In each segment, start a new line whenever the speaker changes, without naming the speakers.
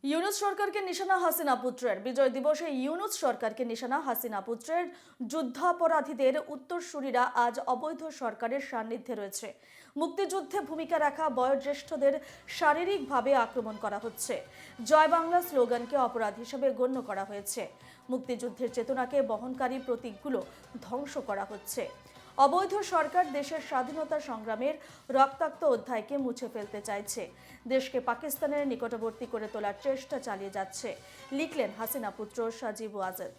ইউনূস সরকারকে নিশানা হাসিনা পুত্রের বিজয় দিবসে ইউনূস সরকারকে নিশানা হাসিনা পুত্রের যুদ্ধাপরাধীদের উত্তরসূরিরা আজ অবৈধ সরকারের সান্নিধ্যে রয়েছে। মুক্তিযুদ্ধে ভূমিকা রাখা বয়োজ্যেষ্ঠদের শারীরিকভাবে আক্রমণ করা হচ্ছে। জয় বাংলা স্লোগানকে অপরাধ হিসেবে গণ্য করা হয়েছে। মুক্তিযুদ্ধের চেতনাকে বহনকারী প্রতীকগুলো ধ্বংস করা হচ্ছে। অবৈধ সরকার দেশের স্বাধীনতা সংগ্রামের রক্তাক্ত অধ্যায়কে মুছে ফেলতে চাইছে, দেশকে পাকিস্তানের নিকটবর্তী করে তোলার চেষ্টা চালিয়ে যাচ্ছে, লিখলেন হাসিনা পুত্র সাজিব ওয়াজেদ।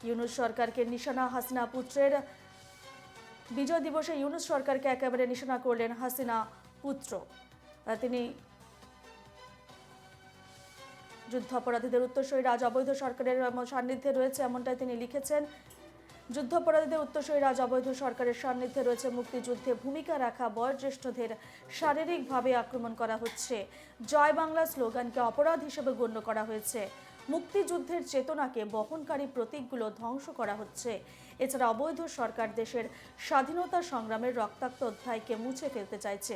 ইউনূস সরকারকে নিশানা হাসিনা পুত্রের বিজয় দিবসে ইউনূস সরকারকে একেবারে নিশানা করলেন হাসিনা পুত্র। তিনি যুদ্ধাপরাধীদের উত্তরসূরিরা আজ অবৈধ সরকারের সান্নিধ্যে রয়েছে, এমনটাই তিনি লিখেছেন। যুদ্ধাপরাধীদের উত্তরসূরিরা আজ অবৈধ সরকারের সান্নিধ্যে রয়েছে। মুক্তিযুদ্ধে ভূমিকা রাখা বয়োজ্যেষ্ঠদের শারীরিকভাবে আক্রমণ করা হচ্ছে। জয় বাংলা স্লোগানকে অপরাধ হিসেবে গণ্য করা হয়েছে। মুক্তিযুদ্ধের চেতনাকে বহনকারী প্রতীকগুলো ধ্বংস করা হচ্ছে। এছাড়া অবৈধ সরকার দেশের স্বাধীনতা সংগ্রামের রক্তাক্ত অধ্যায়কে মুছে ফেলতে চাইছে,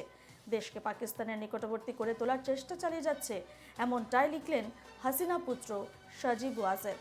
দেশকে পাকিস্তানের নিকটবর্তী করে তোলার চেষ্টা চালিয়ে যাচ্ছে, এমনটাই লিখলেন হাসিনা পুত্র সাজিব ওয়াজেদ।